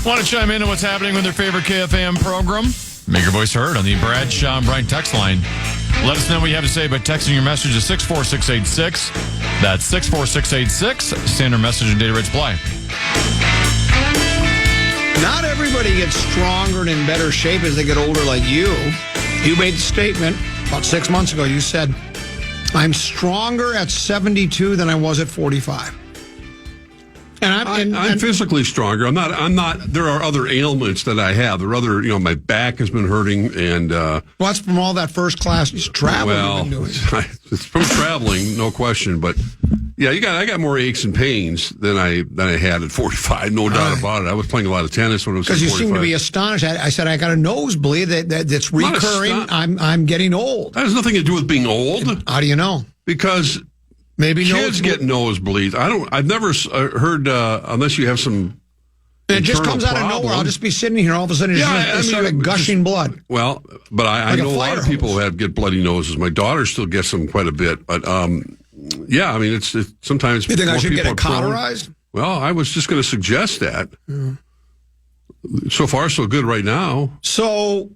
Want to chime in on what's happening with your favorite KFAN program? Make your voice heard on the Brad, Sean, Brian text line. Let us know what you have to say by texting your message to 64686. That's 64686. Standard message and data rates apply. Not everybody gets stronger and in better shape as they get older like you. You made the statement about 6 months ago. You said, I'm stronger at 72 than I was at 45. And I'm physically stronger. I'm not. There are other ailments that I have. There are other, my back has been hurting, and well, that's from all that first class travel you've been doing. It's from traveling, no question. But yeah, I got more aches and pains than I had at 45. No doubt about it. I was playing a lot of tennis when I was 45. Because you seem to be astonished. I said I got a nosebleed that's recurring. I'm getting old. That has nothing to do with being old. How do you know? Because maybe kids get nosebleeds. I've never heard unless you have some. It just comes out of nowhere. I'll just be sitting here, all of a sudden, it started gushing blood. Well, but I know a lot of people get bloody noses. My daughter still gets them quite a bit, but yeah, I mean, it's sometimes. You think I should get it cauterized? Well, I was just going to suggest that. Yeah. So far, so good right now. So,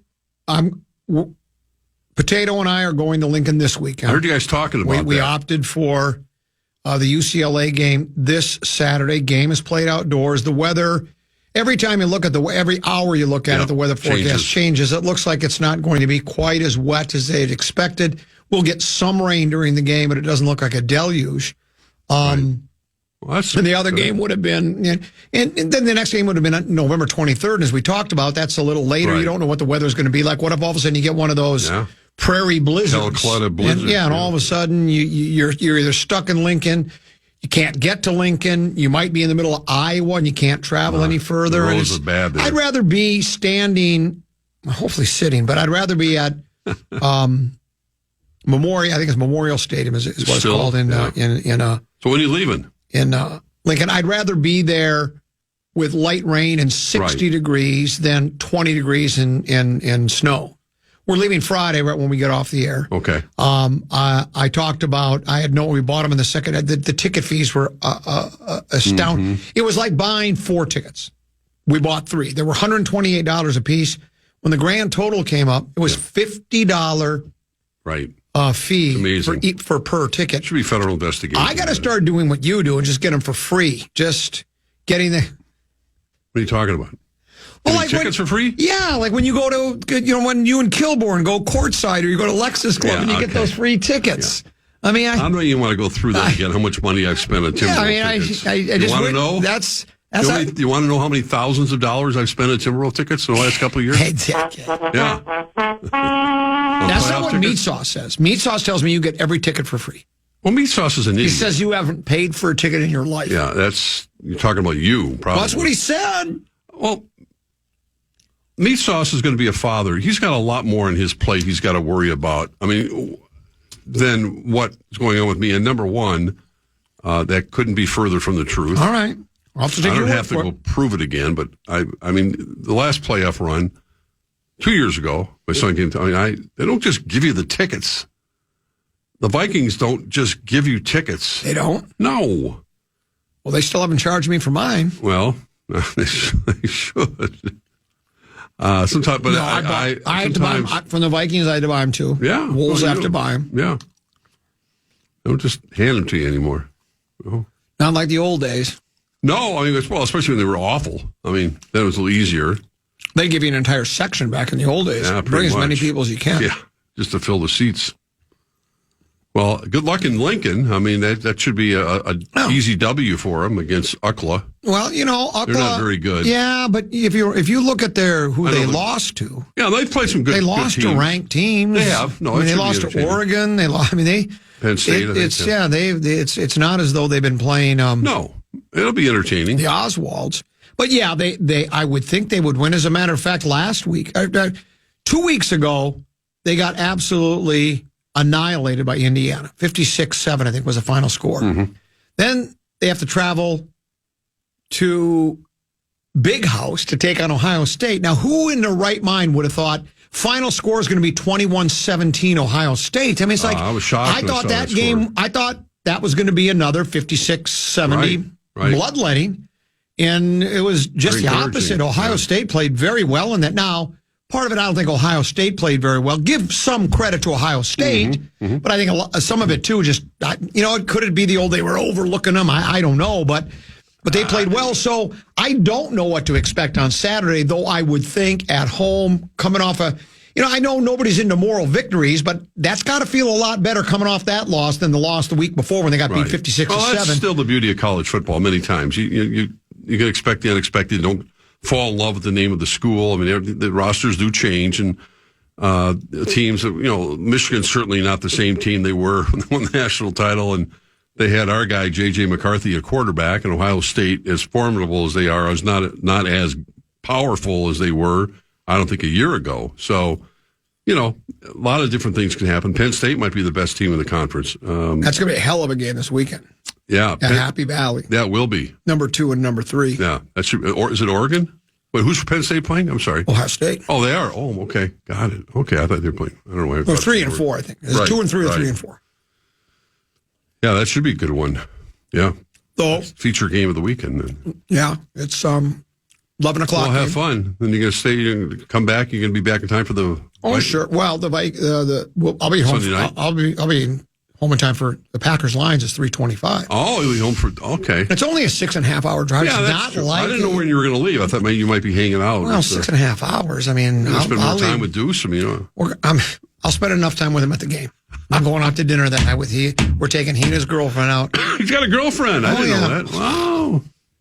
Potato and I are going to Lincoln this weekend. I heard you guys talking about that. We opted for the UCLA game this Saturday. Game is played outdoors. The weather, every time you look at every hour you look at it, the weather forecast changes. It looks like it's not going to be quite as wet as they'd expected. We'll get some rain during the game, but it doesn't look like a deluge. Well, and the other game would have been, and then the next game would have been November 23rd. And as we talked about, that's a little later. Right. You don't know what the weather's going to be like. What if all of a sudden you get one of those prairie blizzards? Blizzard. And all of a sudden you're either stuck in Lincoln, you can't get to Lincoln, you might be in the middle of Iowa and you can't travel any further. The roads are bad there. I'd rather be standing, hopefully sitting, but I'd rather be at Memorial. I think it's Memorial Stadium is what it's called in. So when are you leaving? In Lincoln, I'd rather be there with light rain and 60 degrees than 20 degrees in snow. We're leaving Friday right when we get off the air. Okay. I talked about, we bought them in the second. The ticket fees were astounding. Mm-hmm. It was like buying 4 tickets. We bought 3. They were $128 a piece. When the grand total came up, it was $50 fee for per ticket. Should be federal investigation. I got to start doing what you do and just get them for free. Just getting the. What are you talking about? Well, like tickets for free? Yeah, like when you go to, when you and Kilborn go courtside or you go to Lexus Club and you get those free tickets. Yeah. I mean, I don't know you want to go through that again. How much money I've spent on Timberwolves tickets? I just want to know. Do you want to know how many thousands of dollars I've spent on Timberwolves tickets in the last couple of years? Yeah. That's not what Meat Sauce says. Meat Sauce tells me you get every ticket for free. Well, Meat Sauce is an idiot. He says you haven't paid for a ticket in your life. Yeah, you're talking about you, probably. Well, that's what he said. Well, Meat Sauce is going to be a father. He's got a lot more on his plate he's got to worry about. I mean, than what's going on with me. And number one, that couldn't be further from the truth. All right. I don't have to go prove it again, but I mean, the last playoff run 2 years ago, my son came to me. They don't just give you the tickets. The Vikings don't just give you tickets. They don't? No. Well, they still haven't charged me for mine. Well, they should. Sometimes, but I had to buy them from the Vikings. I had to buy them too. Yeah, Wolves have to buy them. Yeah, don't just hand them to you anymore. No. Not like the old days. No, I mean, especially when they were awful. I mean, that was a little easier. They give you an entire section back in the old days. Yeah, bring as many people as you can. Yeah, just to fill the seats. Well, good luck in Lincoln. I mean, that should be a easy W for them against UCLA. Well, UCLA, they're not very good. Yeah, but if you look at who they lost to, they've played some good. They lost to ranked teams. They have. No, they lost to Oregon. Penn State. It's not as though they've been playing. No, it'll be entertaining. The Oswalds, but yeah, I would think they would win. As a matter of fact, last week, 2 weeks ago, they got absolutely annihilated by Indiana. 56-7, I think, was the final score. Mm-hmm. Then they have to travel to Big House to take on Ohio State. Now, who in their right mind would have thought final score is going to be 21-17 Ohio State? I mean, it's like, I was shocked. I thought that game, I thought that was going to be another 56-70 bloodletting. And it was just Very the opposite. Ohio State played very well in that. Now, part of it, I don't think Ohio State played very well. Give some credit to Ohio State, but I think some of it, too, just, could it be the old they were overlooking them? I don't know, but they played well. So I don't know what to expect on Saturday, though I would think at home, coming off I know nobody's into moral victories, but that's got to feel a lot better coming off that loss than the loss the week before when they got beat 56-7. Well, that's still the beauty of college football many times. You can expect the unexpected. Don't fall in love with the name of the school. I mean, the rosters do change, and teams, Michigan's certainly not the same team they were when they won the national title, and they had our guy, J.J. McCarthy, a quarterback, and Ohio State, as formidable as they are, is not as powerful as they were, I don't think, a year ago. So, a lot of different things can happen. Penn State might be the best team in the conference. That's going to be a hell of a game this weekend. Yeah. At Happy Valley. That will be. Number 2 and number 3. Yeah. Or is it Oregon? Wait, who's Penn State playing? I'm sorry. Ohio State. Oh, they are? Oh, okay. Got it. Okay, I thought they were playing. I don't know why. Well, 3 and 4, I think. Is it 2 and 3 or 3 and 4? Yeah, that should be a good one. Yeah. So, feature game of the weekend then. Yeah. It's 11 o'clock. Well, have fun. Then you're going to stay, you're going to come back, you're going to be back in time for the... Oh, sure. Well, I'll be home. Sunday night? I'll be home in time for the Packers Lions. It's 3:25. Oh, you'll be home for... Okay. It's only a 6.5 hour drive. Yeah, it's that's not true. like I didn't know when you were going to leave. I thought maybe you might be hanging out. Well, 6.5 hours. I mean, I'll spend more time leave. with Deuce. I mean, I'll spend enough time with him at the game. I'm going out to dinner that night with We're taking he and his girlfriend out. He's got a girlfriend. I didn't know that.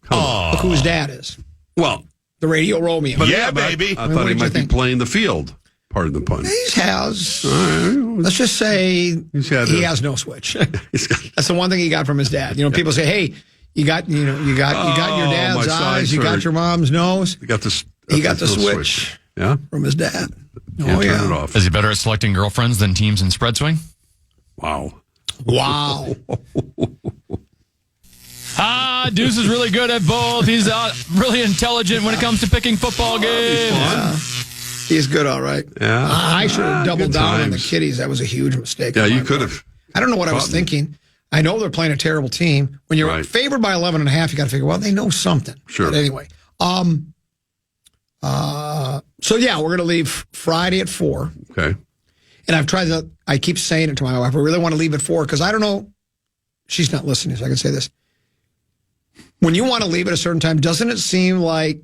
Wow. Look who his dad is. Well, the Radio Romeo. Yeah, baby. I thought he might be playing the field. Pardon the pun. He has. Let's just say he has no switch. That's the one thing he got from his dad. People say, "Hey, you got your dad's eyes, you got your mom's nose." He got the switch. Yeah, from his dad. Turn it off. Is he better at selecting girlfriends than teams in spread swing? Wow. Deuce is really good at both. He's really intelligent when it comes to picking football games. He's good, all right. Yeah. I should have doubled down on the kiddies. That was a huge mistake. Yeah, you could have. I don't know what I was thinking. I know they're playing a terrible team. When you're favored by 11.5, you got to figure, well, they know something. Sure. But anyway. So, yeah, we're going to leave Friday at 4. Okay. And I keep saying it to my wife. I really want to leave at 4 because I don't know. She's not listening, so I can say this. When you want to leave at a certain time, doesn't it seem like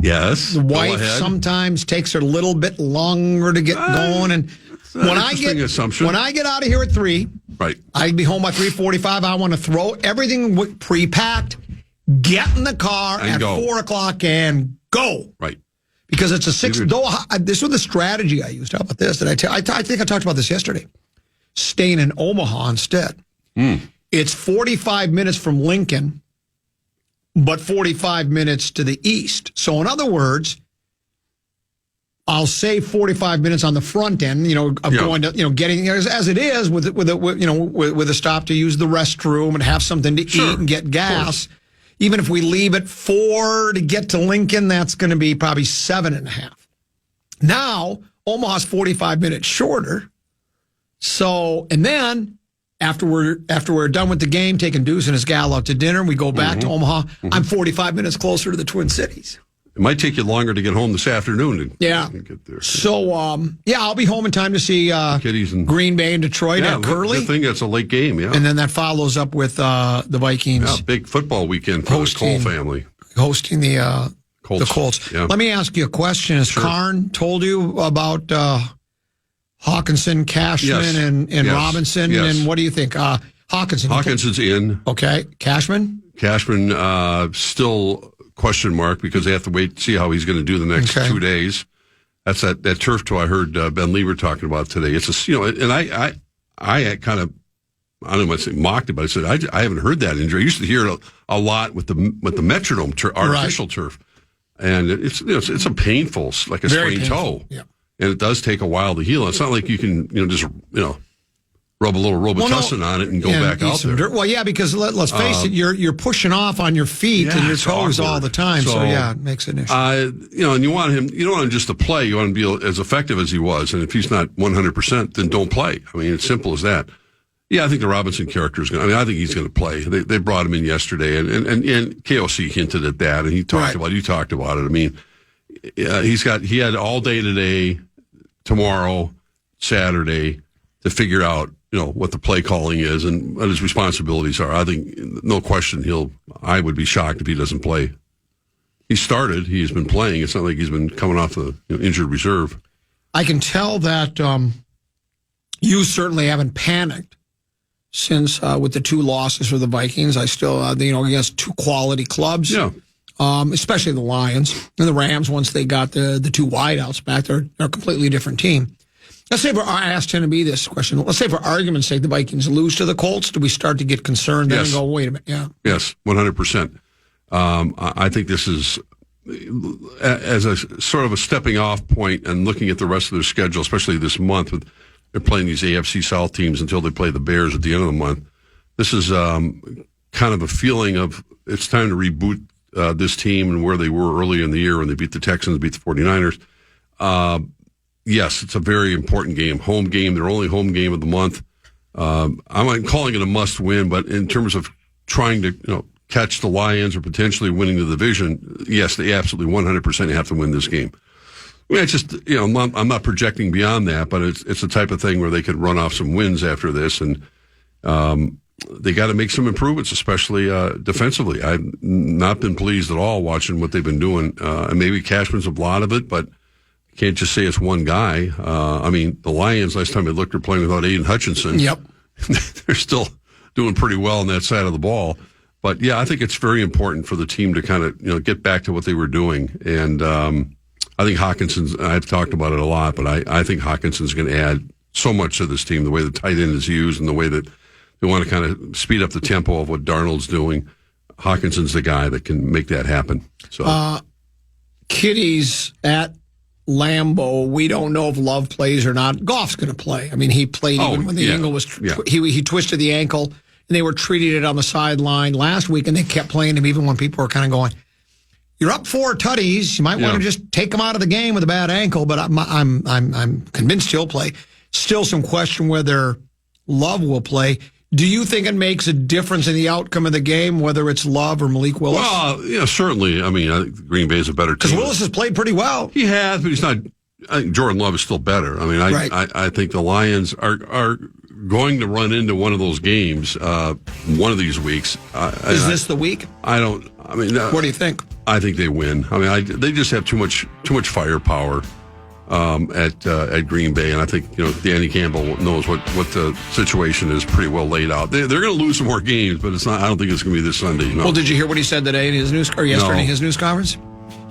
yes, the wife sometimes takes her a little bit longer to get going? And when I get out of here at 3, right, I'd be home by 3:45. I want to throw everything pre-packed, get in the car at 4 o'clock and go. Right. Because it's a 6. This was the strategy I used. How about this? I think I talked about this yesterday. Staying in Omaha instead. It's 45 minutes from Lincoln, but 45 minutes to the east. So in other words, I'll save 45 minutes on the front end, going to, getting as it is with a stop to use the restroom and have something to eat and get gas. Even if we leave at 4 to get to Lincoln, that's going to be probably 7.5. Now, Omaha's 45 minutes shorter. So, and then after we're done with the game, taking Deuce and his gal out to dinner, we go back to Omaha. I'm 45 minutes closer to the Twin Cities. It might take you longer to get home this afternoon. To get there. So, I'll be home in time to see Green Bay and Detroit at Curly. Good thing that's a late game, yeah. And then that follows up with the Vikings. Yeah, big football weekend for the Cole family. Hosting the Colts. Yeah. Let me ask you a question. Has Karn told you about Hawkinson, Cashman, and Robinson? Yes. And what do you think? Hawkinson. Hawkinson's in. Okay. Cashman? Cashman, still question mark because they have to wait to see how he's going to do the next 2 days. That's that turf toe I heard Ben Lieber talking about today. It's and I kind of, I don't know if I say mocked it, but I said I haven't heard that injury. I used to hear it a lot with the metronome artificial turf, and it's a painful, like a sprained toe, and it does take a while to heal. It's not like you can just rub a little Robitussin on it and go back out there. Dirt. Well, yeah, because let's face it, you're pushing off on your feet and your toes all the time. So it makes it an issue. And you want him. You don't want him just to play. You want him to be as effective as he was. And if he's not 100%, then don't play. I mean, it's simple as that. Yeah, I think the Robinson character is going to, I think he's going to play. They brought him in yesterday, and KOC hinted at that, and he talked about it. I mean, he had all day today, tomorrow, Saturday, to figure out, what the play calling is and what his responsibilities are. I think, no question, I would be shocked if he doesn't play. He started, he's been playing. It's not like he's been coming off the injured reserve. I can tell that you certainly haven't panicked since with the 2 losses for the Vikings. I still, against 2 quality clubs. Yeah. Especially the Lions and the Rams. Once they got the 2 wideouts back, they're a completely different team. Let's say I asked Tenneby this question. Let's say for argument's sake, the Vikings lose to the Colts. Do we start to get concerned then and go, wait a minute? Yeah. Yes, 100%. I think this is as a sort of a stepping off point and looking at the rest of their schedule, especially this month. They're playing these AFC South teams until they play the Bears at the end of the month. This is kind of a feeling of it's time to reboot this team and where they were earlier in the year when they beat the Texans, beat the 49ers. Yes, it's a very important game. Home game, their only home game of the month. I'm not calling it a must win, but in terms of trying to catch the Lions or potentially winning the division, yes, they absolutely 100% have to win this game. I mean, it's just, I'm not projecting beyond that, but it's the type of thing where they could run off some wins after this, and they got to make some improvements, especially defensively. I've not been pleased at all watching what they've been doing, and maybe Cashman's a lot of it, but can't just say it's one guy. I mean, the Lions, last time I looked, were playing without Aiden Hutchinson. Yep. They're still doing pretty well on that side of the ball. But, yeah, I think it's very important for the team to kind of, get back to what they were doing. And I think Hawkinson's, I've talked about it a lot, but I think Hawkinson's going to add so much to this team, the way the tight end is used and the way that they want to kind of speed up the tempo of what Darnold's doing. Hawkinson's the guy that can make that happen. So, Kitty's at Lambeau. We don't know if Love plays or not. Goff's going to play. I mean, he played even when the ankle was he twisted the ankle, and they were treating it on the sideline last week, and they kept playing him even when people were kind of going, "You're up 4 tutties. You might want to just take him out of the game with a bad ankle." But I'm convinced he'll play. Still some question whether Love will play. Do you think it makes a difference in the outcome of the game, whether it's Love or Malik Willis? Well, certainly. I mean, I think Green Bay is a better team. Because Willis has played pretty well. He has, but he's not. I think Jordan Love is still better. I mean, I think the Lions are going to run into one of those games one of these weeks. Is this the week? I don't. I mean, what do you think? I think they win. I mean, they just have too much firepower at Green Bay, and I think Danny Campbell knows what the situation is pretty well laid out. They're going to lose some more games, but it's not. I don't think it's going to be this Sunday. No. Well, did you hear what he said today in his yesterday in his news conference?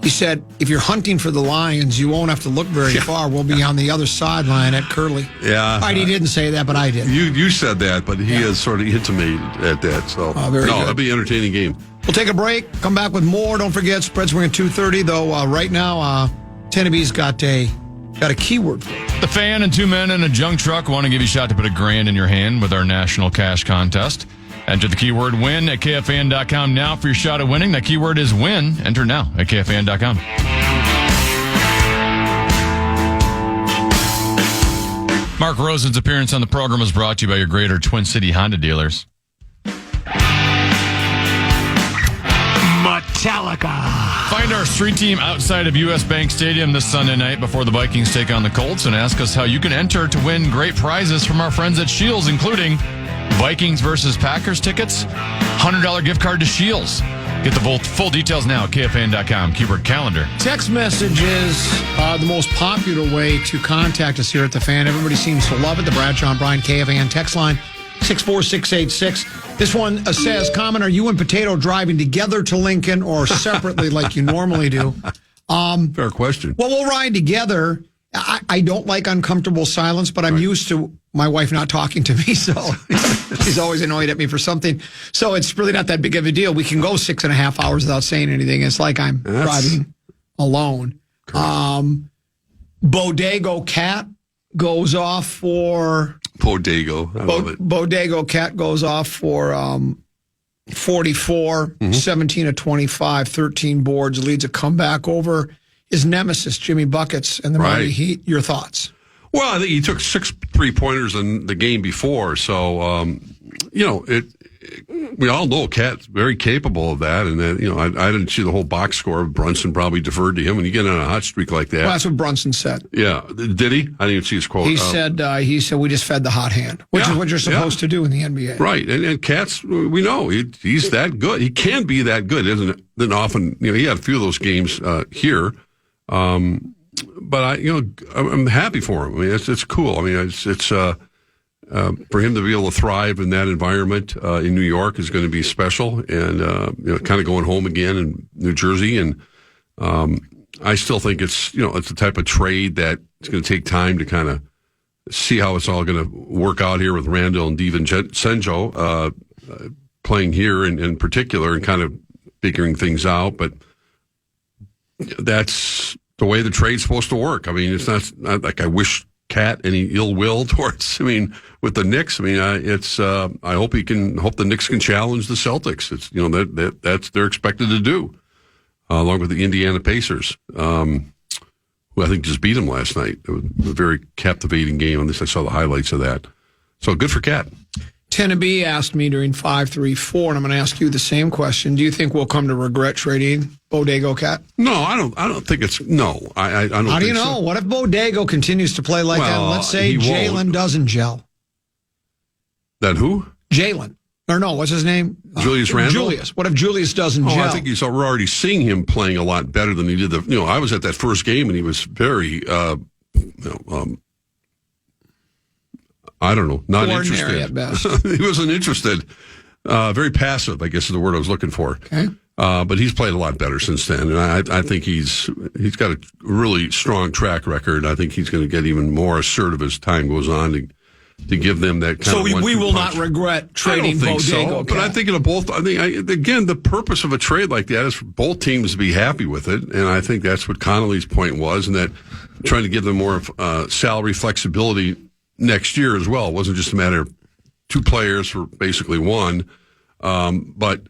He said, if you're hunting for the Lions, you won't have to look very far. We'll be on the other sideline at Curly. Yeah. He didn't say that, but I did. You said that, but he has sort of intimated at that. So, good. It'll be an entertaining game. We'll take a break, come back with more. Don't forget, spreads wing at 2:30, though. Right now, Tenneby's got a keyword for it. The Fan and 2 men in a junk truck want to give you a shot to put $1,000 in your hand with our national cash contest. Enter the keyword WIN at KFAN.com now for your shot at winning. That keyword is WIN. Enter now at KFAN.com. Mark Rosen's appearance on the program was brought to you by your Greater Twin City Honda dealers. Metallica. Find our street team outside of U.S. Bank Stadium this Sunday night before the Vikings take on the Colts, and ask us how you can enter to win great prizes from our friends at Shields, including Vikings versus Packers tickets, $100 gift card to Shields. Get the full details now at KFAN.com. Keyword calendar. Text message is the most popular way to contact us here at the Fan. Everybody seems to love it. The Bradshaw and Brian KFAN text line, 64686. This one says, comment, are you and Potato driving together to Lincoln or separately like you normally do? Fair question. Well, we'll ride together. I don't like uncomfortable silence, but I'm used to my wife not talking to me, so she's always annoyed at me for something. So it's really not that big of a deal. We can go 6.5 hours without saying anything. It's like I'm driving alone. Bodego Cat goes off for... Bodego. I love it. Bodego Cat goes off for 44, 17 of 25, 13 boards, leads a comeback over his nemesis, Jimmy Buckets, and the Mighty Heat. Your thoughts? Well, I think he took 6 3-pointers in the game before, so we all know Cat's very capable of that, and that I didn't see the whole box score. Brunson probably deferred to him when you get on a hot streak like that. Well, that's what Brunson said. Yeah, did he? I didn't even see his quote. He said we just fed the hot hand, which is what you're supposed to do in the NBA. Right, and Cat's, we know he's that good. He can be that good, isn't it? Then often, he had a few of those games here, but I'm happy for him. I mean, it's cool. I mean, it's for him to be able to thrive in that environment in New York is going to be special, and kind of going home again in New Jersey, and I still think it's the type of trade that it's going to take time to kind of see how it's all going to work out here with Randall and DiVincenzo playing here in particular, and kind of figuring things out. But that's the way the trade's supposed to work. I mean, it's not like I wish Cat any ill will towards. I mean, with the Knicks, I mean, I hope the Knicks can challenge the Celtics. It's that's they're expected to do, along with the Indiana Pacers, who I think just beat them last night. It was a very captivating game. At least I saw the highlights of that. So good for Cat. Tenneby asked me during 5-3-4, and I'm going to ask you the same question. Do you think we'll come to regret trading Bodego Cat? No, I don't think it's no. I don't. How do you know? So. What if Bodego continues to play like that? Let's say Jalen doesn't gel. That who? Jalen. Or no, what's his name? Julius Randle? Julius. What if Julius doesn't gel? I think we're already seeing him playing a lot better than he did. I was at that first game, and he was very, I don't know, not ordinary interested. At best. He wasn't interested. Very passive, I guess is the word I was looking for. Okay. But he's played a lot better since then, and I think he's got a really strong track record. I think he's going to get even more assertive as time goes on to give them that kind of. So we will not regret trading Bodego. So, but I think again, the purpose of a trade like that is for both teams to be happy with it, and I think that's what Connolly's point was, and that trying to give them more salary flexibility next year as well. It wasn't just a matter of 2 players for basically one, but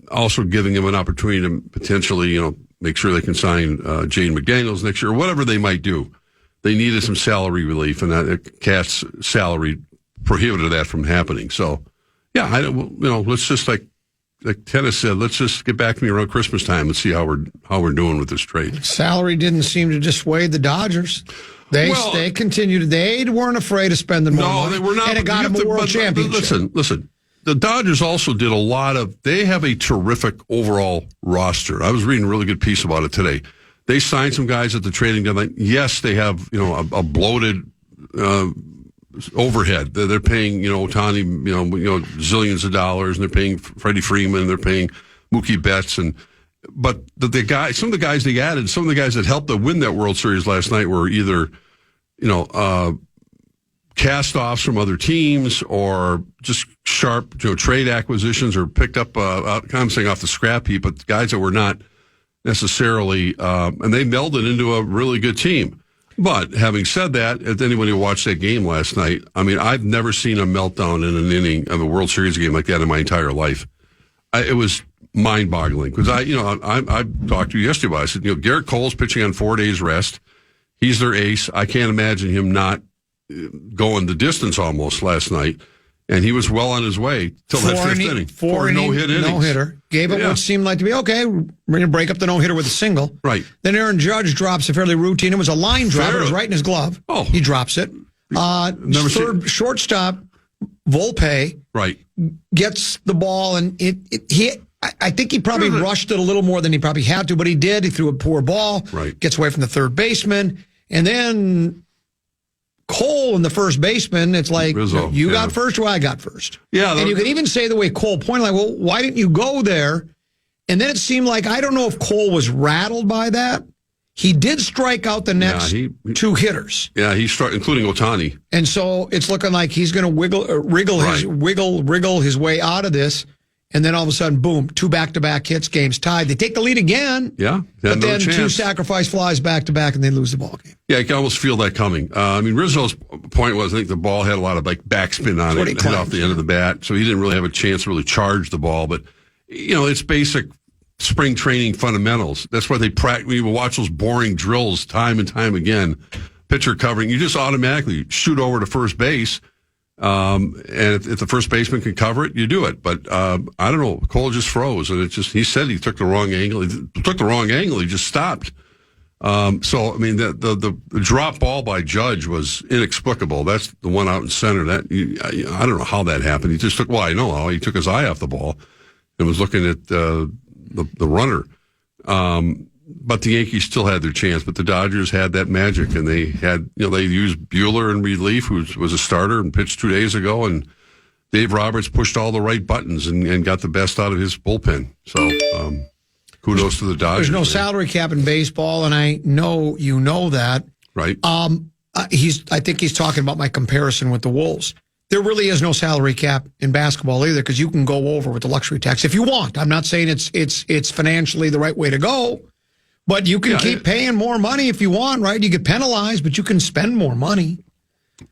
also giving them an opportunity to potentially, make sure they can sign Jaden McDaniels next year, or whatever they might do. They needed some salary relief, and Cat's salary prohibited that from happening. So, yeah, let's just like Tennis said, let's just get back to me around Christmas time and see how we're doing with this trade. Salary didn't seem to dissuade the Dodgers. They continued. They weren't afraid of spending more money. They were not. And it got them a world championship. Listen. The Dodgers also did a lot of. They have a terrific overall roster. I was reading a really good piece about it today. They signed some guys at the trading deadline. Yes, they have a bloated overhead. They're paying Ohtani zillions of dollars, and they're paying Freddie Freeman, and they're paying Mookie Betts, but some of the guys they added, some of the guys that helped them win that World Series last night were either cast-offs from other teams or just sharp trade acquisitions or picked up I'm saying off the scrap heap, but guys that were not necessarily and they melded into a really good team. But having said that, if anybody who watched that game last night, I mean, I've never seen a meltdown in an inning of a World Series game like that in my entire life. It was mind-boggling because I talked to you yesterday about it. I said, Garrett Cole's pitching on 4 days rest. He's their ace. I can't imagine him not going the distance almost last night. And he was well on his way till that 5th inning. Four no-hit innings. No-hitter. Gave it what seemed like to be, okay, we're going to break up the no-hitter with a single. Right. Then Aaron Judge drops a fairly routine. It was a line drop. It was right in his glove. Oh. He drops it. Shortstop, Volpe. Right. Gets the ball, and I think he probably rushed it a little more than he probably had to, but he did. He threw a poor ball. Right. Gets away from the third baseman. And then Cole and the first baseman, it's like, Rizzo, you got first or I got first. Yeah. And you can even say the way Cole pointed, like, well, why didn't you go there? And then it seemed like, I don't know if Cole was rattled by that. He did strike out the next 2 hitters. Yeah, he struck, including Ohtani. And so it's looking like he's going to wriggle his way out of this. And then all of a sudden, boom, 2 back-to-back hits, game's tied. They take the lead again. Yeah. But then 2 sacrifice flies back-to-back, and they lose the ball game. Yeah, you can almost feel that coming. Rizzo's point was, I think the ball had a lot of backspin on it, hit off the end of the bat, so he didn't really have a chance to really charge the ball. But, it's basic spring training fundamentals. That's why they practice. We watch those boring drills time and time again. pitcher covering, you just automatically shoot over to first base. And if the first baseman can cover it, you do it. But I don't know. Cole just froze, and he said he took the wrong angle. He just stopped. So I mean, the drop ball by Judge was inexplicable. That's the one out in center. I don't know how that happened. He just took. Well, I know how he took his eye off the ball and was looking at the runner. But the Yankees still had their chance. But the Dodgers had that magic, and they used Buehler in relief, who was a starter and pitched 2 days ago, and Dave Roberts pushed all the right buttons and got the best out of his bullpen. So kudos to the Dodgers. There's no salary cap in baseball, and I know you know that. Right. I think he's talking about my comparison with the Wolves. There really is no salary cap in basketball either, because you can go over with the luxury tax if you want. I'm not saying it's financially the right way to go. But you can keep paying more money if you want, right? You get penalized, but you can spend more money.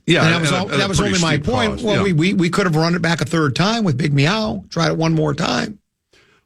Yeah, and that was only my point. Cost, well, we could have run it back a third time with Big Meow, tried it one more time.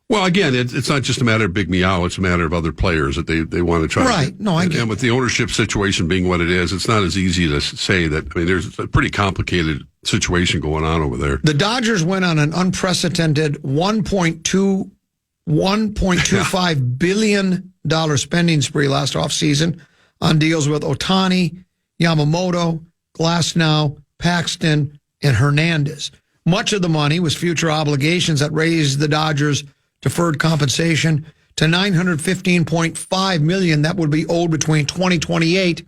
Well, again, it's not just a matter of Big Meow; it's a matter of other players that they want to try. Right? No, I get it. And with the ownership situation being what it is, it's not as easy to say that. I mean, there's a pretty complicated situation going on over there. The Dodgers went on an unprecedented $1.25 billion spending spree last offseason on deals with Ohtani, Yamamoto, Glasnow, Paxton, and Hernandez. Much of the money was future obligations that raised the Dodgers' deferred compensation to $915.5 million that would be owed between 2028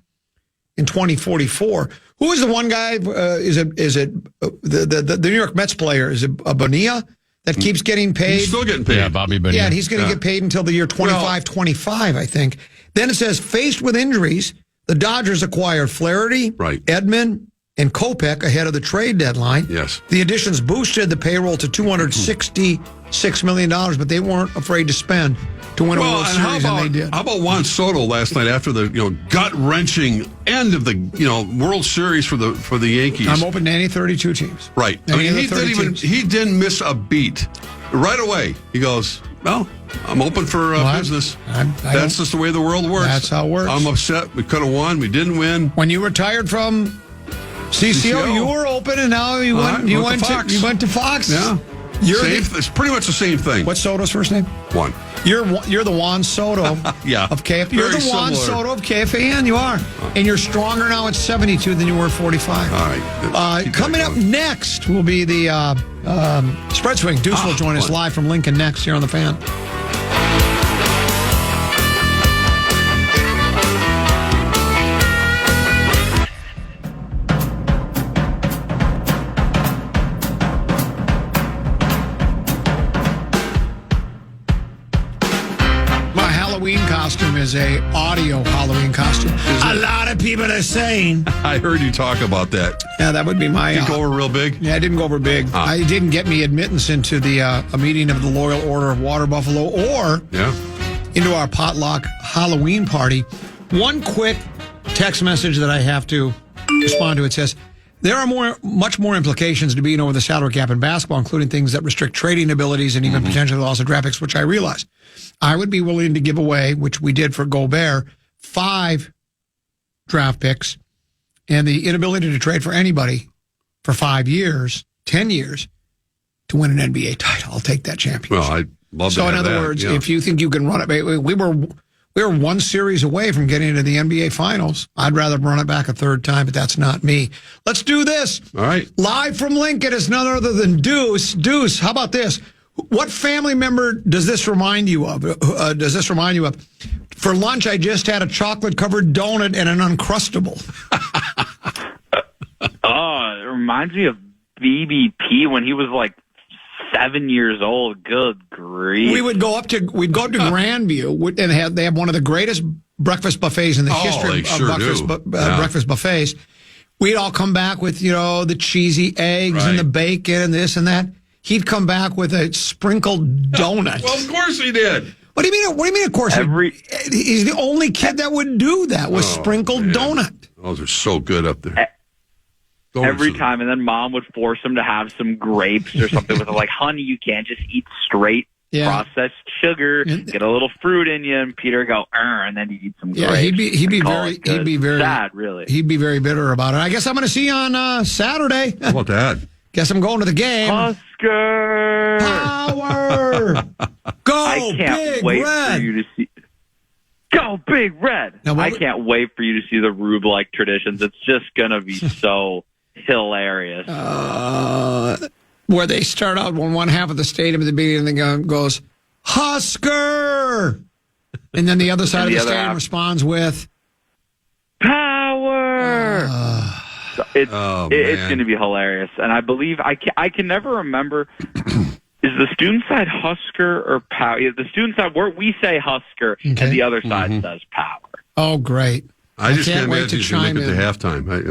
and 2044. Who is the one guy? Is it the New York Mets player? Is it Bonilla? That keeps getting paid. He's still getting paid. Yeah, Bobby Bonilla. Yeah, and he's going to get paid until the year 25, I think. Then it says, faced with injuries, the Dodgers acquired Flaherty, Edman, and Kopech ahead of the trade deadline. Yes. The additions boosted the payroll to $266 million, but they weren't afraid to spend to win a World Series, and they did. How about Juan Soto last night after the gut-wrenching end of the World Series for the Yankees? I'm open to any 32 teams. Right. I mean, he didn't miss a beat. Right away, he goes, well, I'm open for business. That's just the way the world works. That's how it works. I'm upset. We could have won. We didn't win. When you retired from CCO, you were open, and now you went to Fox. Yeah. It's pretty much the same thing. What's Soto's first name? Juan. You're the Juan Soto of KFAN. You're the Juan Soto of KFAN. You are. And you're stronger now at 72 than you were at 45. All right. Coming up next will be the Spread Swing. Deuce will join us live from Lincoln next here on The Fan. Costume is a audio Halloween costume. A lot of people are saying. I heard you talk about that. Yeah, that would be my. Did it go over real big? Yeah, it didn't go over big. I didn't get me admittance into the a meeting of the Loyal Order of Water Buffalo or into our potluck Halloween party. One quick text message that I have to respond to. It says, there are much more implications to being over the salary cap in basketball, including things that restrict trading abilities and even potentially loss of draft picks, which I realize. I would be willing to give away, which we did for Gobert, 5 draft picks and the inability to trade for anybody for 5 years, 10 years to win an NBA title. I'll take that championship. Well, I'd love to have that. So in other words, if you think you can run it, we were one series away from getting into the NBA Finals. I'd rather run it back a third time, but that's not me. Let's do this. All right. Live from Lincoln is none other than Deuce. Deuce, how about this? What family member does this remind you of? For lunch, I just had a chocolate-covered donut and an Uncrustable. It reminds me of BBP when he was like 7 years old. Good grief! We'd go up to Grandview, and they have one of the greatest breakfast buffets in the history of breakfast buffets. We'd all come back with the cheesy eggs and the bacon and this and that. He'd come back with a sprinkled donut. Well, of course he did. What do you mean? What do you mean? Of course, he's the only kid that would do that with sprinkled donut. Those are so good up there. Every time, and then Mom would force him to have some grapes or something with it. Like, honey, you can't just eat straight processed sugar, get a little fruit in you, and Peter go, and then he'd eat some grapes. Yeah, he'd be very sad, really. He'd be very bitter about it. I guess I'm going to see you on Saturday. How about that? Guess I'm going to the game. Husker Power! Go, I can't Big wait Red! for you to see. Go Big Red! Now, I can't wait for you to see the Rube-like traditions. It's just going to be so hilarious. Where they start out when one half of the stadium at the beginning of the game goes, Husker! And then the other side of the stadium responds with, Power! It's going to be hilarious. And I believe, I can never remember, is the student side Husker or Power? The student side, we say Husker, and the other side says Power. Oh, great. I just can't wait imagine to he's going chime to make it in. to halftime. I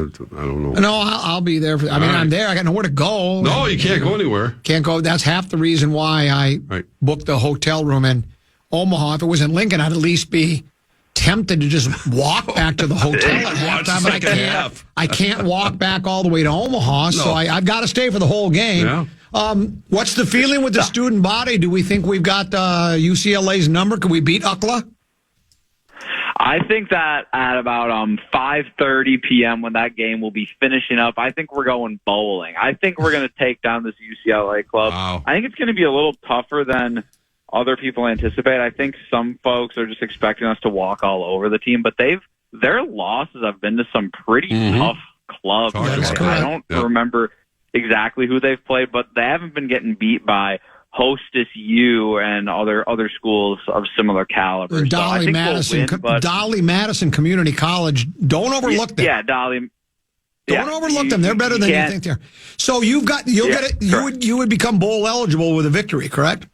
don't know. No, I'll be there. I'm there. I got nowhere to go. No, you can't go anywhere. Can't go. That's half the reason why I booked the hotel room in Omaha. If it was in Lincoln, I'd at least be tempted to just walk back to the hotel at halftime, but I can't walk back all the way to Omaha, so I've got to stay for the whole game. Yeah. What's the feeling with the student body? Do we think we've got UCLA's number? Can we beat UCLA? I think that at about 5:30 p.m. when that game will be finishing up, I think we're going bowling. I think we're going to take down this UCLA club. Wow. I think it's going to be a little tougher than other people anticipate. I think some folks are just expecting us to walk all over the team, but their losses have been to some pretty tough clubs. I don't remember exactly who they've played, but they haven't been getting beat by Hostess U and other schools of similar caliber. Dolly Madison Community College. Don't overlook them. Yeah, Dolly. Don't overlook them. They're better than you think they are. So you'll get it. You would become bowl eligible with a victory, correct?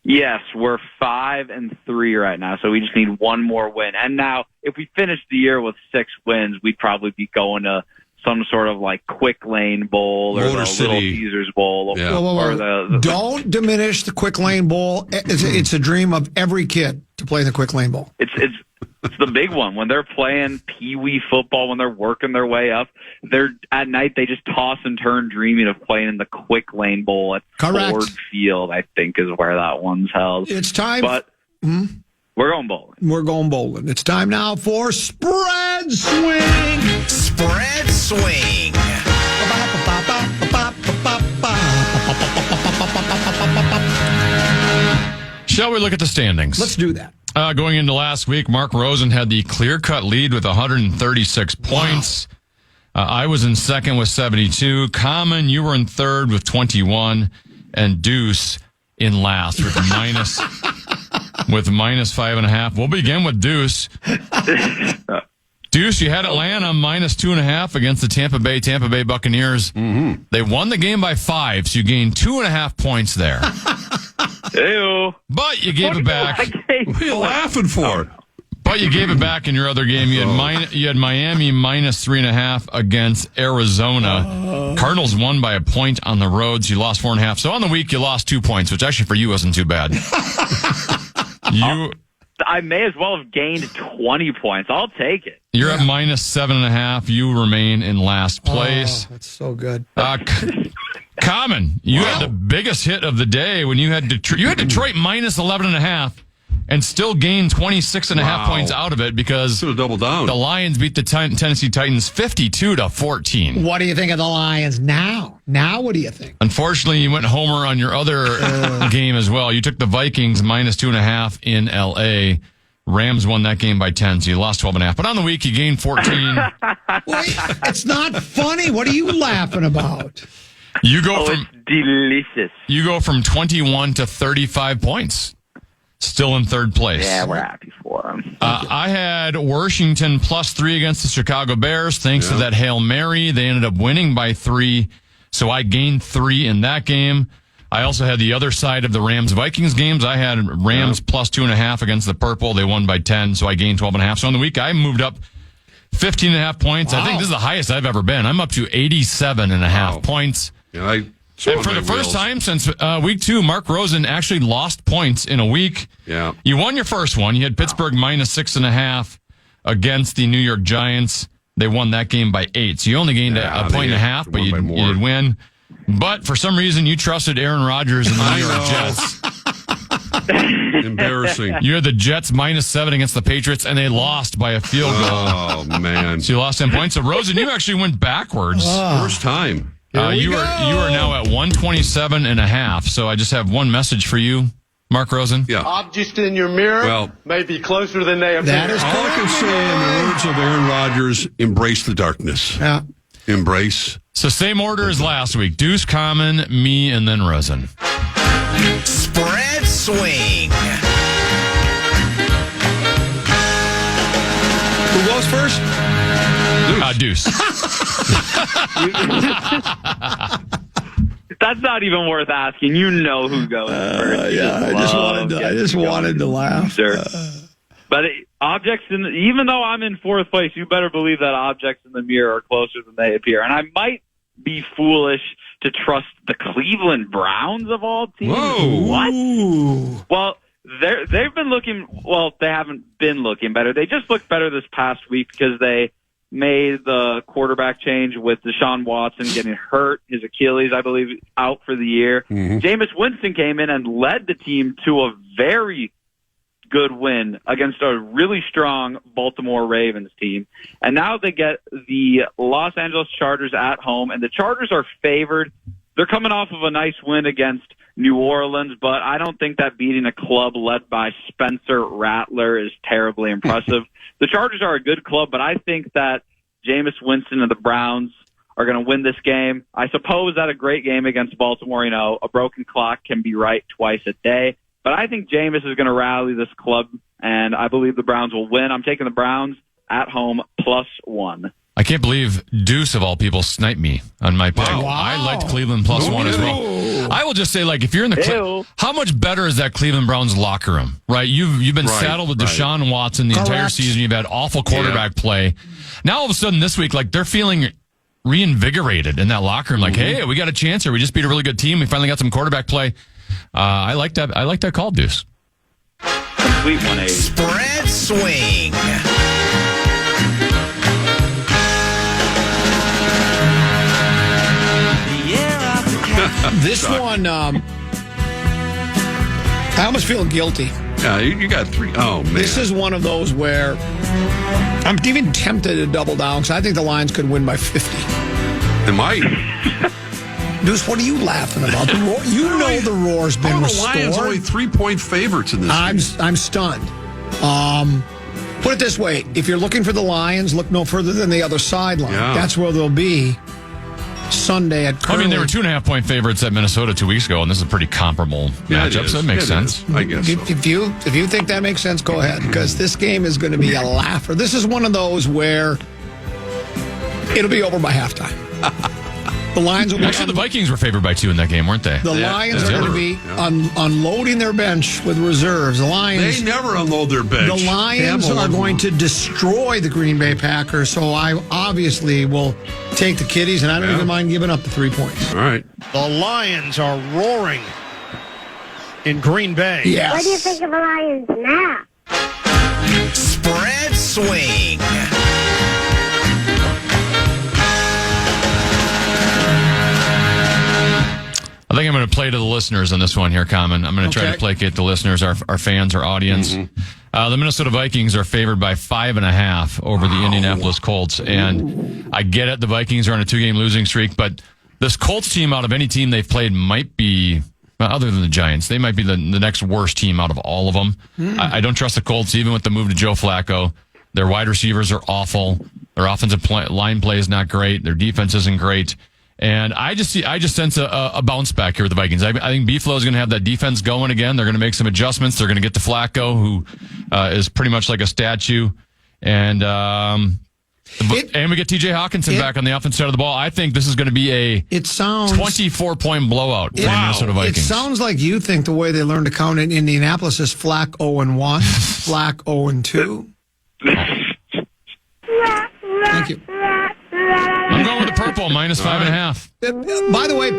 Yes, we're 5-3 right now, so we just need one more win. And now, if we finish the year with 6 wins, we'd probably be going to some sort of like Quick Lane Bowl or the Little Caesars Bowl. Yeah. Or Don't diminish the Quick Lane Bowl. It's a dream of every kid to play the Quick Lane Bowl. It's the big one. When they're playing Pee-wee football, when they're working their way up, at night they just toss and turn dreaming of playing in the Quick Lane Bowl at Ford Field, I think is where that one's held. It's time. But we're going bowling. We're going bowling. It's time now for Spread Swing. Spread Swing. Shall we look at the standings? Let's do that. Going into last week, Mark Rosen had the clear-cut lead with 136 points. I was in second with 72. Common, you were in third with 21. And Deuce in last with minus 5.5. We'll begin with Deuce. Deuce, you had Atlanta minus 2.5 against the Tampa Bay Buccaneers. Mm-hmm. They won the game by 5, so you gained 2.5 points there. Ew. But you gave it back. What are you laughing for? But you gave it back in your other game. You had Miami minus 3.5 against Arizona. Cardinals won by a point on the roads. You lost 4.5. So on the week, you lost 2 points, which actually for you wasn't too bad. I may as well have gained 20 points. I'll take it. You're at minus 7.5. You remain in last place. Oh, that's so good. Common, you had the biggest hit of the day when you had Detroit minus 11.5 and still gained 26.5 points out of it because doubled down. The Lions beat the Tennessee Titans 52-14. What do you think of the Lions now? Now, what do you think? Unfortunately, you went homer on your other game as well. You took the Vikings minus 2.5 in L.A. Rams won that game by 10, so you lost 12.5. But on the week, you gained 14. Wait, it's not funny. What are you laughing about? It's delicious. You go from 21 to 35 points. Still in third place. Yeah, we're happy for them. I had Washington plus 3 against the Chicago Bears. Thanks to that Hail Mary, they ended up winning by 3. So I gained 3 in that game. I also had the other side of the Rams-Vikings games. I had Rams plus 2.5 against the Purple. They won by 10, so I gained 12.5. So on the week, I moved up 15.5 points. Wow. I think this is the highest I've ever been. I'm up to 87.5 points. Yeah, and for the first time since week 2, Mark Rosen actually lost points in a week. Yeah. You won your first one. You had Pittsburgh minus 6.5 against the New York Giants. They won that game by 8. So you only gained a point and a half, but you did win. But for some reason, you trusted Aaron Rodgers and the New York Jets. Embarrassing. You had the Jets -7 against the Patriots, and they lost by a field goal. Oh, man. So you lost 10 points. So, Rosen, you actually went backwards. First time. You are now at 127.5. So I just have one message for you, Mark Rosen. Yeah. Objects in your mirror may be closer than they appear. That is All I can say, in the words of Aaron Rodgers, embrace the darkness. Yeah. Embrace. So same order as last week. Deuce, Common, me, and then Rosen. Spread swing. Who goes first? Deuce. That's not even worth asking. You know who goes first. I just wanted to laugh. Sure. But even though I'm in fourth place, you better believe that objects in the mirror are closer than they appear. And I might be foolish to trust the Cleveland Browns of all teams. Whoa. What? Well, they've been looking. Well, they haven't been looking better. They just looked better this past week because they made the quarterback change with Deshaun Watson getting hurt, his Achilles, I believe, out for the year. Mm-hmm. Jameis Winston came in and led the team to a very good win against a really strong Baltimore Ravens team. And now they get the Los Angeles Chargers at home, and the Chargers are favored. They're coming off of a nice win against New Orleans, but I don't think that beating a club led by Spencer Rattler is terribly impressive. The Chargers are a good club, but I think that Jameis Winston and the Browns are going to win this game. I suppose that a great game against Baltimore, a broken clock can be right twice a day. But I think Jameis is going to rally this club, and I believe the Browns will win. I'm taking the Browns at home +1. I can't believe Deuce, of all people, sniped me on my pick. Wow. I liked Cleveland +1 as well. I will just say, if you're in the how much better is that Cleveland Browns locker room, right? You've been saddled with Deshaun Watson the entire season. You've had awful quarterback play. Now, all of a sudden, this week, they're feeling reinvigorated in that locker room. Hey, we got a chance here. We just beat a really good team. We finally got some quarterback play. I like that. I like that call, Deuce. Complete 180. Spread swing. This one, I almost feel guilty. Yeah, you got 3. Oh, man. This is one of those where I'm even tempted to double down because I think the Lions could win by 50. Am I? Deuce, what are you laughing about? The roar, the roar's been restored. The Lions only 3-point favorites in this game. I'm stunned. Put it this way. If you're looking for the Lions, look no further than the other sideline. Yeah. That's where they'll be Sunday at Curly. They were 2.5-point favorites at Minnesota 2 weeks ago, and this is a pretty comparable matchup, so it makes sense. I guess so. If you think that makes sense, go ahead, because this game is going to be a laugher. This is one of those where it'll be over by halftime. The Lions will be Actually, the Vikings were favored by 2 in that game, weren't they? The Lions are going to be unloading their bench with reserves. The Lions. They never unload their bench. The Lions are going to destroy the Green Bay Packers, so I obviously will take the Kitties, and I don't even mind giving up the 3 points. All right. The Lions are roaring in Green Bay. Yes. What do you think of the Lions now? Spread swing. I think I'm going to play to the listeners on this one here, Common. I'm going to try to placate the listeners, our fans, our audience. The Minnesota Vikings are favored by 5.5 over the Indianapolis Colts. And I get it, the Vikings are on a 2-game losing streak, but this Colts team, out of any team they've played, might be, other than the Giants, they might be the next worst team out of all of them. I don't trust the Colts, even with the move to Joe Flacco. Their wide receivers are awful. Their offensive line play is not great. Their defense isn't great. And I just sense a bounce back here with the Vikings. I think Buffalo is going to have that defense going again. They're going to make some adjustments. They're going to get to Flacco, who is pretty much like a statue. And we get T.J. Hawkinson back on the offensive side of the ball. I think this is going to be a 24-point blowout for the Minnesota Vikings. It sounds like you think the way they learned to count in Indianapolis is Flack 0-1, Flack 0-2. Thank you. I'm going with the purple, -5.5. By the way,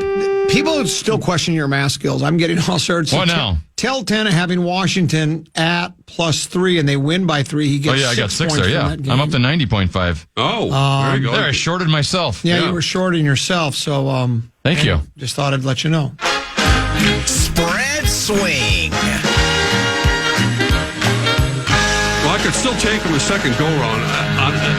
people still question your math skills. I'm getting all sorts. What now? Tell 10 having Washington at +3 and they win by 3. He gets I got 6 points there. Yeah, I'm up to 90.5. Oh, there you go. There, I shorted myself. Yeah, you were shorting yourself. So, thank you. Just thought I'd let you know. Spread swing. could still take them a second go-around.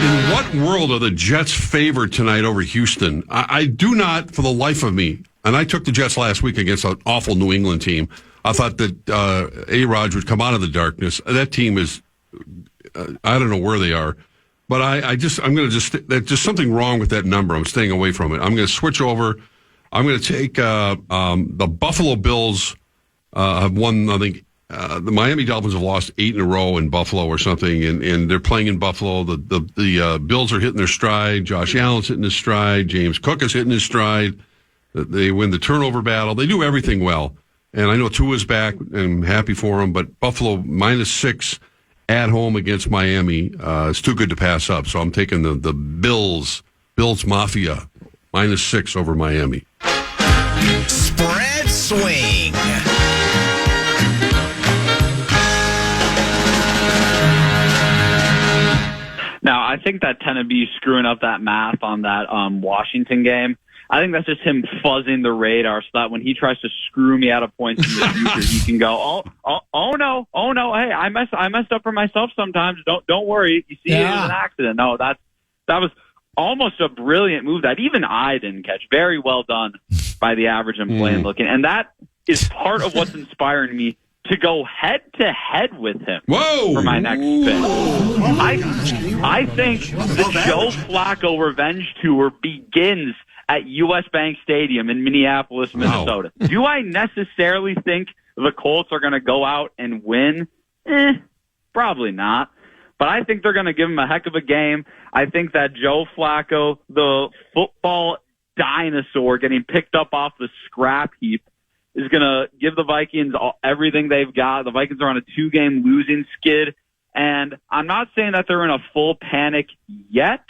In what world are the Jets favored tonight over Houston? I do not, for the life of me, and I took the Jets last week against an awful New England team. I thought that A-Rod would come out of the darkness. That team is, I don't know where they are. But there's just something wrong with that number. I'm staying away from it. I'm going to switch over. I'm going to take the Buffalo Bills have won, I think, the Miami Dolphins have lost 8 in a row in Buffalo or something, and they're playing in Buffalo. The Bills are hitting their stride. Josh Allen's hitting his stride. James Cook is hitting his stride. They win the turnover battle. They do everything well. And I know Tua's back, and I'm happy for him, but Buffalo -6 at home against Miami is too good to pass up. So I'm taking the Bills Mafia, -6 over Miami. Spread swing. Now, I think that Tennessee screwing up that math on that Washington game, I think that's just him fuzzing the radar so that when he tries to screw me out of points in the future, he can go, oh no, hey, I messed up for myself sometimes. Don't worry, you see, it was an accident. No, that was almost a brilliant move that even I didn't catch. Very well done by the average and plain looking, and that is part of what's inspiring me to go head to head with him for my next pick. I think the Joe Flacco revenge tour begins at U.S. Bank Stadium in Minneapolis, Minnesota. Wow. Do I necessarily think the Colts are going to go out and win? Probably not. But I think they're going to give him a heck of a game. I think that Joe Flacco, the football dinosaur getting picked up off the scrap heap, is going to give the Vikings everything they've got. The Vikings are on a 2-game losing skid. And I'm not saying that they're in a full panic yet,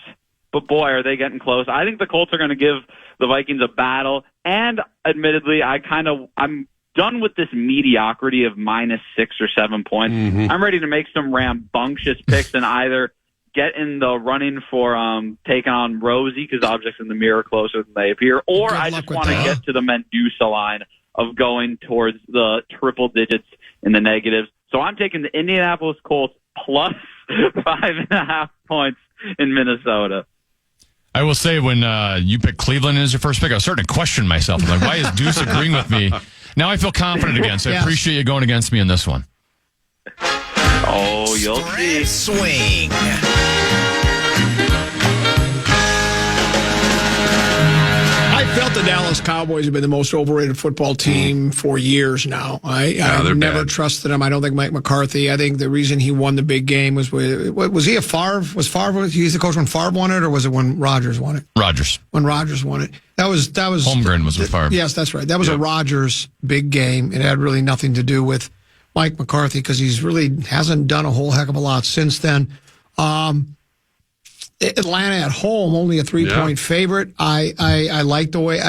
but boy, are they getting close. I think the Colts are going to give the Vikings a battle. And admittedly, I'm done with this mediocrity of -6 or 7 points. Mm-hmm. I'm ready to make some rambunctious picks and either get in the running for taking on Rosie because objects in the mirror are closer than they appear, or I just want to get to the Medusa line of going towards the triple digits in the negatives. So I'm taking the Indianapolis Colts plus 5.5 points in Minnesota. I will say when you picked Cleveland as your first pick, I was starting to question myself. I'm like, why is Deuce agreeing with me? Now I feel confident again, so I appreciate you going against me in this one. Oh, you'll see. Swing. I felt the Dallas Cowboys have been the most overrated football team for years now. I've never trusted them. I don't think Mike McCarthy. I think the reason he won the big game was he a Favre? Was Favre? He's the coach when Favre won it, or was it when Rodgers won it? Rodgers. When Rodgers won it. That was Holmgren was with Favre. Yes, that's right. That was a Rodgers big game. It had really nothing to do with Mike McCarthy because he's really hasn't done a whole heck of a lot since then. Atlanta at home, only a 3-point favorite. I like the way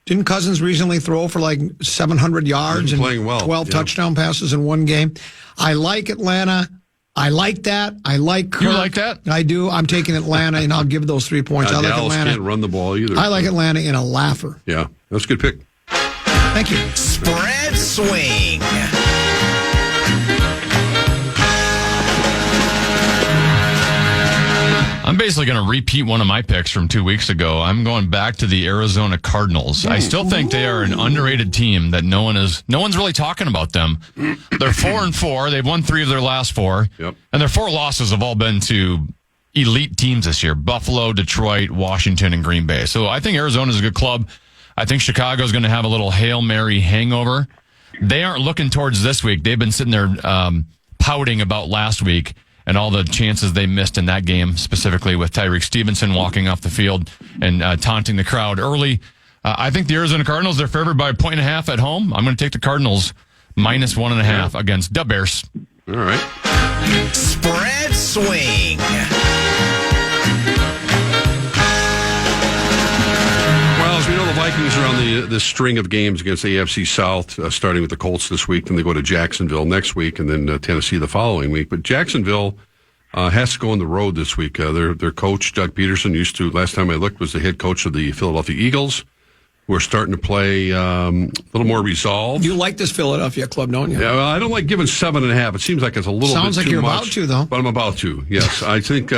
didn't Cousins recently throw for like 700 yards and 12 touchdown passes in one game? I like Atlanta. I like that. I like Kirk. You like that? I do. I'm taking Atlanta, and I'll give those 3 points. I like Dallas Atlanta. Can't run the ball either. I like Atlanta in a laugher. Yeah, that's a good pick. Thank you. Spread swing. I'm basically going to repeat one of my picks from 2 weeks ago. I'm going back to the Arizona Cardinals. I still think they are an underrated team that no one's really talking about them. They're 4-4. They've won 3 of their last 4. Yep. And their 4 losses have all been to elite teams this year. Buffalo, Detroit, Washington, and Green Bay. So I think Arizona's a good club. I think Chicago's going to have a little Hail Mary hangover. They aren't looking towards this week. They've been sitting there pouting about last week and all the chances they missed in that game, specifically with Tyreek Stevenson walking off the field and taunting the crowd early. I think the Arizona Cardinals, they're favored by 1.5 at home. I'm going to take the Cardinals -1.5 against the Bears. All right. Spread swing. Well, as we know, the Vikings are on the string of games against the AFC South, starting with the Colts this week. Then they go to Jacksonville next week, and then Tennessee the following week. But Jacksonville has to go on the road this week. Their coach, Doug Peterson, last time I looked, was the head coach of the Philadelphia Eagles, who are starting to play a little more resolved. You like this Philadelphia club, don't you? Yeah, well, I don't like giving 7.5. It seems like it's a little Sounds bit like too you're much. about to, though. But I'm about to, yes. I think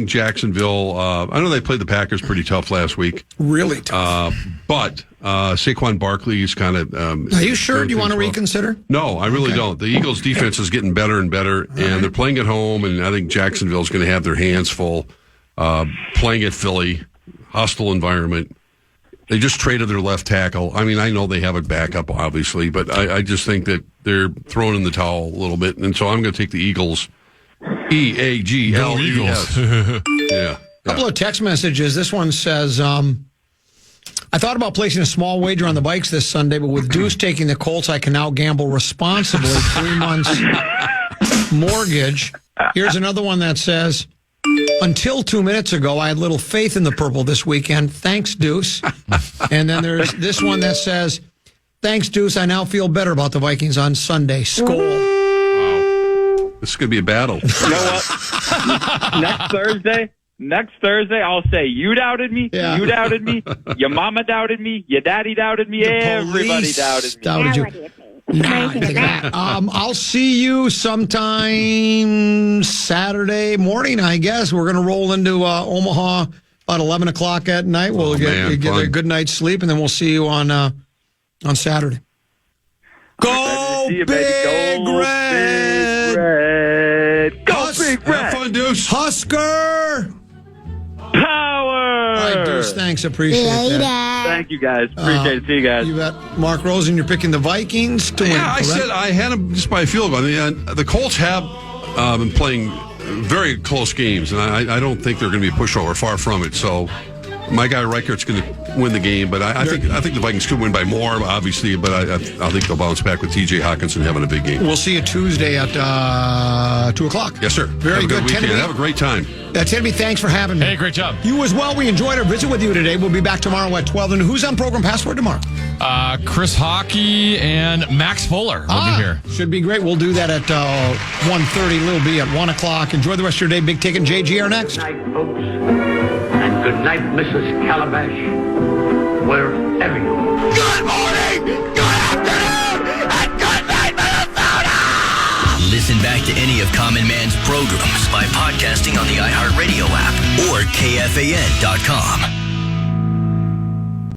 Jacksonville, I know they played the Packers pretty tough last week. Really tough. But Saquon Barkley is kind of... Are you sure? Do you want to reconsider? No, I really don't. The Eagles' defense is getting better and better, and they're playing at home, and I think Jacksonville's going to have their hands full playing at Philly, hostile environment. They just traded their left tackle. I mean, I know they have a backup, obviously, but I just think that they're throwing in the towel a little bit, and so I'm going to take the Eagles. EAGLES. Go Eagles. Yeah. A couple of text messages. This one says, I thought about placing a small wager on the Vikes this Sunday, but with Deuce taking the Colts, I can now gamble responsibly. 3 months mortgage. Here's another one that says, until 2 minutes ago, I had little faith in the purple this weekend. Thanks, Deuce. And then there's this one that says, thanks, Deuce. I now feel better about the Vikings on Sunday. Skol. Wow. This is going to be a battle. You know what? Next Thursday, I'll say, you doubted me, you doubted me, your mama doubted me, your daddy doubted me, everybody doubted me. Doubted you. I'll see you sometime Saturday morning, I guess. We're going to roll into Omaha about 11 o'clock at night. We'll get a good night's sleep, and then we'll see you on Saturday. Go Big Red! Go Big Red! Have fun, Deuce. Husker! Power! All right, Deuce, thanks. Appreciate that. Thank you, guys. Appreciate it. See you guys. You bet. Mark Rosen, you're picking the Vikings to win. Yeah, I said I had them just by a field goal. The Colts have been playing very close games, and I don't think they're going to be a pushover. Far from it. So my guy Reichert's going to win the game, but I think the Vikings could win by more, obviously. But I think they'll bounce back with T.J. Hawkinson having a big game. We'll see you Tuesday at 2 o'clock. Yes, sir. Very have a good weekend. Tenby, have a great time. Tenby, thanks for having me. Hey, great job. You as well. We enjoyed our visit with you today. We'll be back tomorrow at 12. And who's on Program Password tomorrow? Chris Hockey and Max Fuller will be here. Should be great. We'll do that at 1:30. Lil B at 1 o'clock. Enjoy the rest of your day. Big Tick and JG are next. Good night, folks. And good night, Mrs. Calabash. Wherever you are. Good morning, good afternoon, and good night, Minnesota! Listen back to any of Common Man's programs by podcasting on the iHeartRadio app or KFAN.com.